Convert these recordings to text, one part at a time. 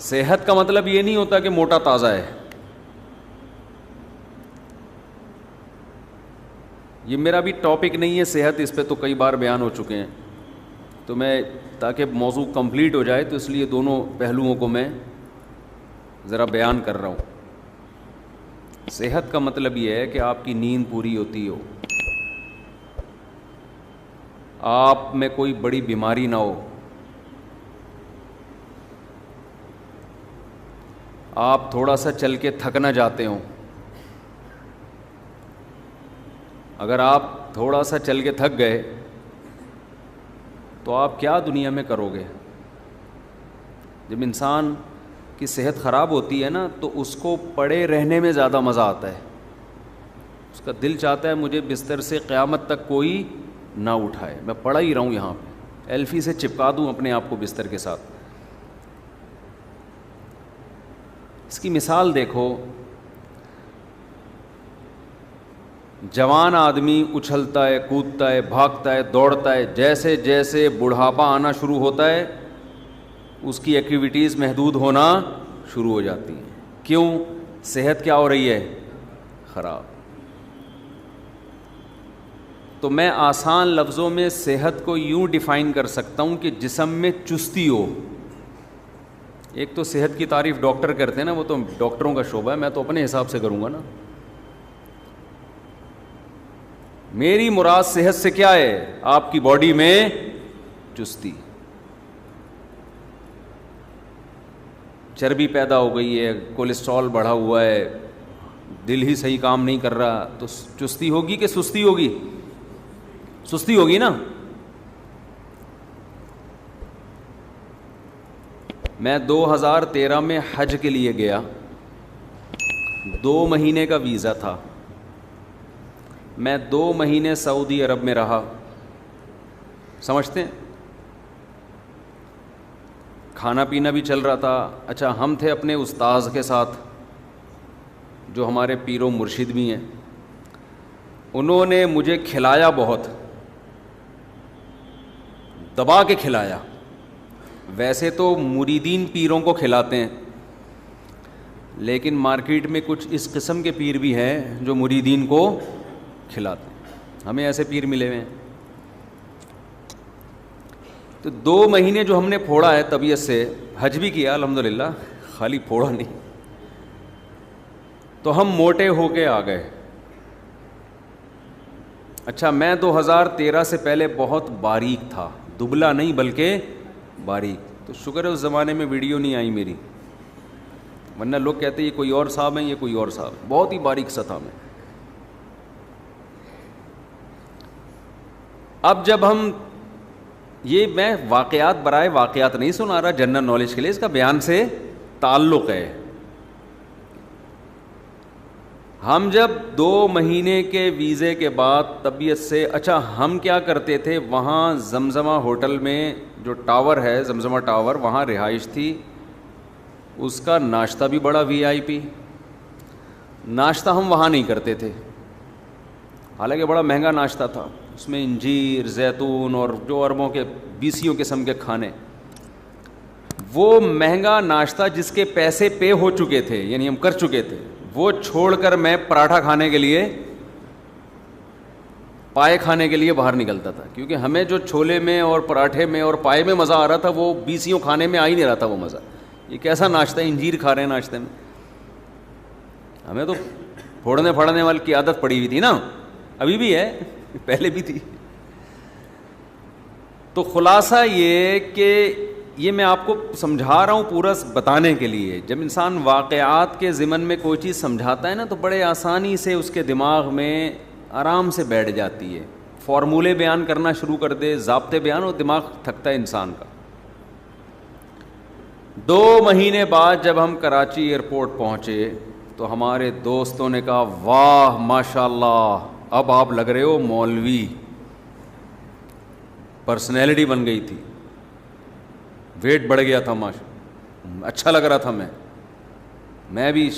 صحت کا مطلب یہ نہیں ہوتا کہ موٹا تازہ ہے. یہ میرا بھی ٹاپک نہیں ہے صحت, اس پہ تو کئی بار بیان ہو چکے ہیں, تو میں تاکہ موضوع کمپلیٹ ہو جائے تو اس لیے دونوں پہلوؤں کو میں ذرا بیان کر رہا ہوں. صحت کا مطلب یہ ہے کہ آپ کی نیند پوری ہوتی ہو, آپ میں کوئی بڑی بیماری نہ ہو, آپ تھوڑا سا چل کے تھک نہ جاتے ہوں. اگر آپ تھوڑا سا چل کے تھک گئے تو آپ کیا دنیا میں کرو گے؟ جب انسان کی صحت خراب ہوتی ہے نا تو اس کو پڑے رہنے میں زیادہ مزہ آتا ہے. اس کا دل چاہتا ہے مجھے بستر سے قیامت تک کوئی نہ اٹھائے, میں پڑا ہی رہوں یہاں پہ, ایلفی سے چپکا دوں اپنے آپ کو بستر کے ساتھ. اس کی مثال دیکھو, جوان آدمی اچھلتا ہے, کودتا ہے, بھاگتا ہے, دوڑتا ہے, جیسے جیسے بڑھاپا آنا شروع ہوتا ہے اس کی ایکٹیویٹیز محدود ہونا شروع ہو جاتی ہیں. کیوں؟ صحت کیا ہو رہی ہے؟ خراب. تو میں آسان لفظوں میں صحت کو یوں ڈیفائن کر سکتا ہوں کہ جسم میں چستی ہو. ایک تو صحت کی تعریف ڈاکٹر کرتے ہیں نا, وہ تو ڈاکٹروں کا شعبہ ہے, میں تو اپنے حساب سے کروں گا نا. میری مراد صحت سے کیا ہے؟ آپ کی باڈی میں چستی, چربی پیدا ہو گئی ہے, کولیسٹرول بڑھا ہوا ہے, دل ہی صحیح کام نہیں کر رہا, تو چستی ہوگی کہ سستی ہوگی؟ سستی ہوگی نا. میں 2013 میں حج کے لیے گیا, 2 مہینے کا ویزا تھا. میں 2 مہینے سعودی عرب میں رہا, سمجھتے ہیں, کھانا پینا بھی چل رہا تھا. اچھا, ہم تھے اپنے استاذ کے ساتھ جو ہمارے پیر و مرشد بھی ہیں. انہوں نے مجھے کھلایا, بہت دبا کے کھلایا. ویسے تو مریدین پیروں کو کھلاتے ہیں, لیکن مارکیٹ میں کچھ اس قسم کے پیر بھی ہیں جو مریدین کو کھلاتے ہیں. ہمیں ایسے پیر ملے ہوئے ہیں. تو 2 مہینے جو ہم نے پھوڑا ہے طبیعت سے, حج بھی کیا الحمدللہ, خالی پھوڑا نہیں, تو ہم موٹے ہو کے آ گئے. اچھا, میں 2013 سے پہلے بہت باریک تھا, دبلا نہیں بلکہ باریک. تو شکر ہے اس زمانے میں ویڈیو نہیں آئی میری, ورنہ لوگ کہتے ہیں یہ کوئی اور صاحب ہیں, یہ کوئی اور صاحب. بہت ہی باریک سا تھا میں. اب جب ہم, یہ میں واقعات برائے واقعات نہیں سنا رہا, جنرل نالج کے لیے, اس کا بیان سے تعلق ہے. ہم جب 2 مہینے کے ویزے کے بعد طبیعت سے, اچھا ہم کیا کرتے تھے, وہاں زمزمہ ہوٹل میں جو ٹاور ہے, زمزمہ ٹاور, وہاں رہائش تھی, اس کا ناشتہ بھی بڑا وی آئی پی. ناشتہ ہم وہاں نہیں کرتے تھے, حالانکہ بڑا مہنگا ناشتہ تھا, اس میں انجیر, زیتون اور جو اربوں کے 20 قسم کے کھانے. وہ مہنگا ناشتہ جس کے پیسے پے ہو چکے تھے, یعنی ہم کر چکے تھے, وہ چھوڑ کر میں پراٹھا کھانے کے لیے, پائے کھانے کے لیے باہر نکلتا تھا. کیونکہ ہمیں جو چھولے میں اور پراٹھے میں اور پائے میں مزہ آ رہا تھا, وہ 20 کھانے میں آ ہی نہیں رہا تھا وہ مزہ. یہ کیسا ناشتہ ہے, انجیر کھا رہے ہیں ناشتے میں. ہمیں تو پھوڑنے پھاڑنے والی کی عادت پڑی ہوئی تھی نا, ابھی بھی ہے, پہلے بھی تھی. تو خلاصہ یہ کہ یہ میں آپ کو سمجھا رہا ہوں پورا بتانے کے لیے, جب انسان واقعات کے ضمن میں کوئی چیز سمجھاتا ہے نا تو بڑے آسانی سے اس کے دماغ میں آرام سے بیٹھ جاتی ہے. فارمولے بیان کرنا شروع کر دے, ضابطے بیان, اور دماغ تھکتا ہے انسان کا. 2 مہینے بعد جب ہم کراچی ایئرپورٹ پہنچے تو ہمارے دوستوں نے کہا, واہ ماشاء اللہ, اب آپ لگ رہے ہو مولوی. پرسنالٹی بن گئی تھی, ویٹ بڑھ گیا تھا, اچھا لگ رہا تھا. میں بھی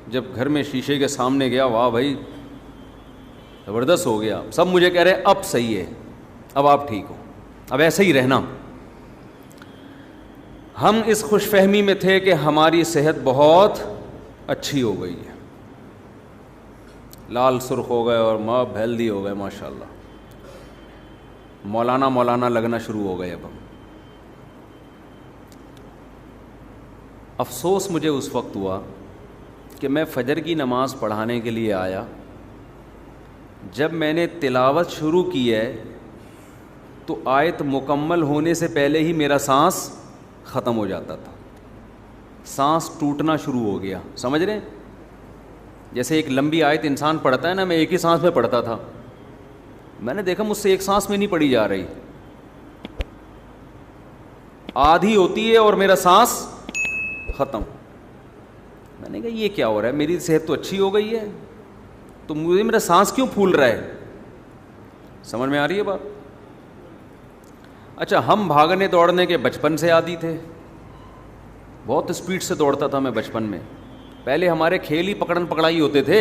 جب گھر میں شیشے کے سامنے گیا, واہ بھائی زبردست ہو گیا. سب مجھے کہہ رہے اب صحیح ہے, اب آپ ٹھیک ہو, اب ایسے ہی رہنا. ہم اس خوش فہمی میں تھے کہ ہماری صحت بہت اچھی ہو گئی ہے، لال سرخ ہو گئے اور ماب ہیلدی ہو گئے، ماشاء اللہ، مولانا لگنا شروع ہو گئے اب ہم۔ افسوس مجھے اس وقت ہوا کہ میں فجر کی نماز پڑھانے کے لیے آیا، جب میں نے تلاوت شروع کی ہے تو آیت مکمل ہونے سے پہلے ہی میرا سانس ختم ہو جاتا تھا، سانس ٹوٹنا شروع ہو گیا، سمجھ رہے ہیں؟ جیسے ایک لمبی آیت انسان پڑھتا ہے نا، میں ایک ہی سانس میں پڑھتا تھا، میں نے دیکھا مجھ سے ایک سانس میں نہیں پڑھی جا رہی، آدھی ہوتی ہے اور میرا سانس ختم۔ میں نے کہا یہ کیا ہو رہا ہے، میری صحت تو اچھی ہو گئی ہے تو مجھے میرا سانس کیوں پھول رہا ہے؟ سمجھ میں آ رہی ہے بات؟ اچھا، ہم بھاگنے دوڑنے کے بچپن سے عادی تھے، بہت اسپیڈ سے دوڑتا تھا میں بچپن میں، پہلے ہمارے کھیل ہی پکڑن پکڑائی ہوتے تھے،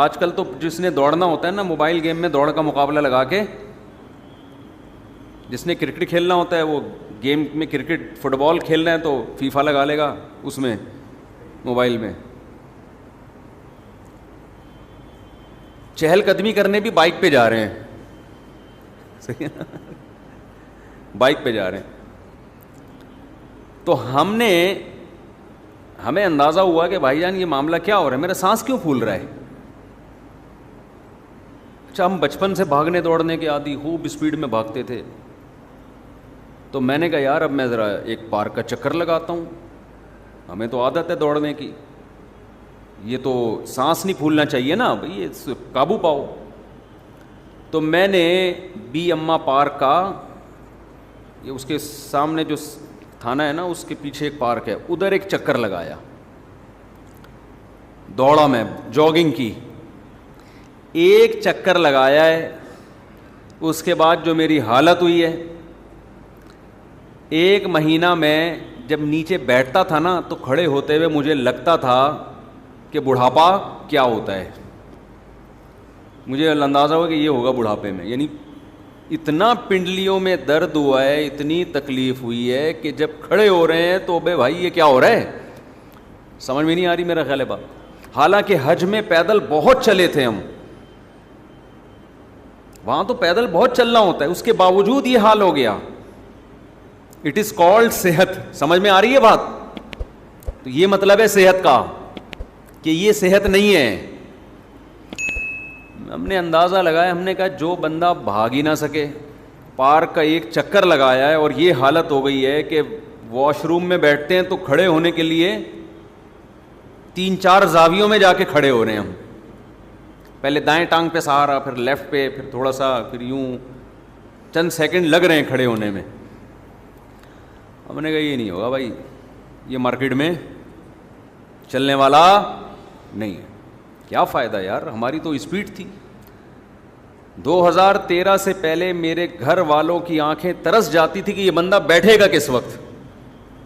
آج کل تو جس نے دوڑنا ہوتا ہے نا موبائل گیم میں دوڑ کا مقابلہ لگا کے، جس نے کرکٹ کھیلنا ہوتا ہے وہ گیم میں کرکٹ فٹ بال کھیلنا ہے تو فیفا لگا لے گا اس میں موبائل میں، چہل قدمی کرنے بھی بائک پہ جا رہے ہیں، صحیح ہے نا؟ بائک پہ جا رہے ہیں۔ تو ہمیں اندازہ ہوا کہ بھائی جان یہ معاملہ کیا ہو رہا ہے، میرا سانس کیوں پھول رہا ہے؟ اچھا، ہم بچپن سے بھاگنے دوڑنے کے عادی، خوب اسپیڈ میں بھاگتے تھے، تو میں نے کہا یار اب میں ذرا ایک پارک کا چکر لگاتا ہوں، ہمیں تو عادت ہے دوڑنے کی، یہ تو سانس نہیں پھولنا چاہیے نا بھائی، یہ قابو پاؤ۔ تو میں نے بی اما پارک کا، یہ اس کے سامنے جو تھانہ ہے نا اس کے پیچھے ایک پارک ہے، ادھر ایک چکر لگایا، دوڑا میں، جاگنگ کی، ایک چکر لگایا ہے، اس کے بعد جو میری حالت ہوئی ہے، 1 مہینہ میں جب نیچے بیٹھتا تھا نا تو کھڑے ہوتے ہوئے مجھے لگتا تھا کہ بڑھاپا کیا ہوتا ہے، مجھے اندازہ ہوا کہ یہ ہوگا بڑھاپے میں، یعنی اتنا پنڈلیوں میں درد ہوا ہے، اتنی تکلیف ہوئی ہے کہ جب کھڑے ہو رہے ہیں تو بے بھائی یہ کیا ہو رہا ہے، سمجھ میں نہیں آ رہی میرا خیال ہے بات۔ حالانکہ حج میں پیدل بہت چلے تھے ہم، وہاں تو پیدل بہت چلنا ہوتا ہے، اس کے باوجود یہ حال ہو گیا۔ اٹ از کالڈ صحت، سمجھ میں آ رہی ہے بات؟ تو یہ مطلب ہے صحت کا کہ یہ صحت نہیں ہے۔ ہم نے اندازہ لگایا، ہم نے کہا جو بندہ بھاگ ہی نہ سکے، پارک کا ایک چکر لگایا ہے اور یہ حالت ہو گئی ہے کہ واش روم میں بیٹھتے ہیں تو کھڑے ہونے کے لیے 3-4 زاویوں میں جا کے کھڑے ہو رہے ہیں ہم، پہلے دائیں ٹانگ پہ سہارا، پھر لیفٹ پہ، پھر تھوڑا سا، پھر یوں چند سیکنڈ لگ رہے ہیں کھڑے ہونے میں۔ ہم نے کہا یہ نہیں ہوگا بھائی، یہ مارکیٹ میں چلنے والا نہیں ہے، کیا فائدہ یار، ہماری تو اسپیڈ تھی۔ 2013 سے پہلے میرے گھر والوں کی آنکھیں ترس جاتی تھی کہ یہ بندہ بیٹھے گا کس وقت،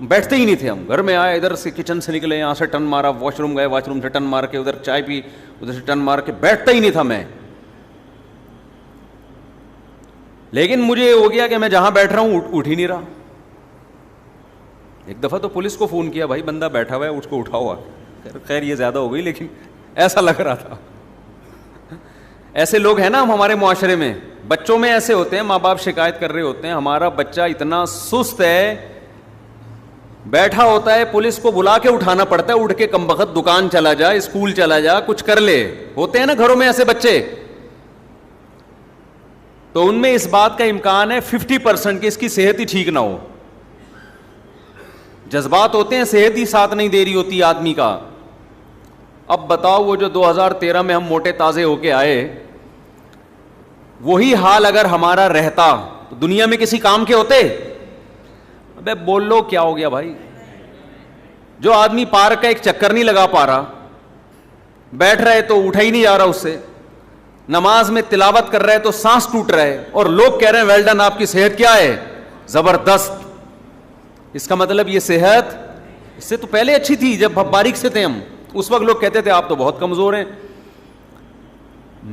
بیٹھتے ہی نہیں تھے ہم، گھر میں آئے ادھر سے کچن سے نکلے، یہاں سے ٹن مارا، واش روم گئے، واش روم سے ٹن مار کے ادھر چائے پی، ادھر سے ٹن مار کے، بیٹھتا ہی نہیں تھا میں۔ لیکن مجھے ہو گیا کہ میں جہاں بیٹھ رہا ہوں اٹھ ہی نہیں رہا۔ ایک دفعہ تو پولیس کو فون کیا، بھائی بندہ بیٹھا ہوا ہے اس کو اٹھاؤ، خیر یہ زیادہ ہو گئی لیکن ایسا لگ رہا تھا۔ ایسے لوگ ہیں نا ہم ہمارے معاشرے میں، بچوں میں ایسے ہوتے ہیں، ماں باپ شکایت کر رہے ہوتے ہیں ہمارا بچہ اتنا سست ہے، بیٹھا ہوتا ہے، پولیس کو بلا کے اٹھانا پڑتا ہے، اٹھ کے کمبخت دکان چلا جا، اسکول چلا جا، کچھ کر لے۔ ہوتے ہیں نا گھروں میں ایسے بچے، تو ان میں اس بات کا امکان ہے 50% کہ اس کی صحت ہی ٹھیک نہ ہو، جذبات ہوتے ہیں، صحت ہی ساتھ نہیں دے رہی ہوتی آدمی کا۔ اب بتاؤ وہ جو 2013 میں ہم موٹے تازے ہو کے آئے، وہی حال اگر ہمارا رہتا تو دنیا میں کسی کام کے ہوتے؟ ابے بول لو کیا ہو گیا بھائی؟ جو آدمی پارک کا ایک چکر نہیں لگا پا رہا، بیٹھ رہے تو اٹھا ہی نہیں جا رہا اس سے، نماز میں تلاوت کر رہے تو سانس ٹوٹ رہا ہے، اور لوگ کہہ رہے ہیں ویل ڈن، آپ کی صحت کیا ہے، زبردست۔ اس کا مطلب یہ صحت اس سے تو پہلے اچھی تھی، جب باریک سے تھے ہم، اس وقت لوگ کہتے تھے آپ تو بہت کمزور ہیں۔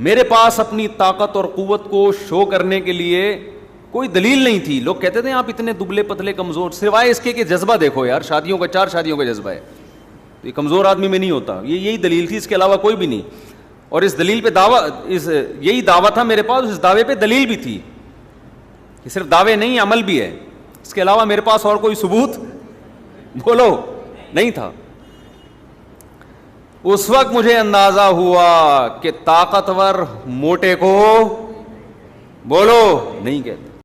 میرے پاس اپنی طاقت اور قوت کو شو کرنے کے لیے کوئی دلیل نہیں تھی. لوگ کہتے تھے آپ اتنے دبلے پتلے کمزور, سوائے اس کے کہ جذبہ دیکھو یار, شادیوں کا 4 شادیوں کا جذبہ ہے, تو یہ کمزور آدمی میں نہیں ہوتا. یہی دلیل تھی, اس کے علاوہ کوئی بھی نہیں. اور اس دلیل پہ یہی دعویٰ تھا میرے پاس, اس دعوے پہ دلیل بھی تھی, یہ صرف دعوے نہیں عمل بھی ہے. اس کے علاوہ میرے پاس اور کوئی ثبوت بولو نہیں تھا. اس وقت مجھے اندازہ ہوا کہ طاقتور موٹے کو بولو نہیں کہتے.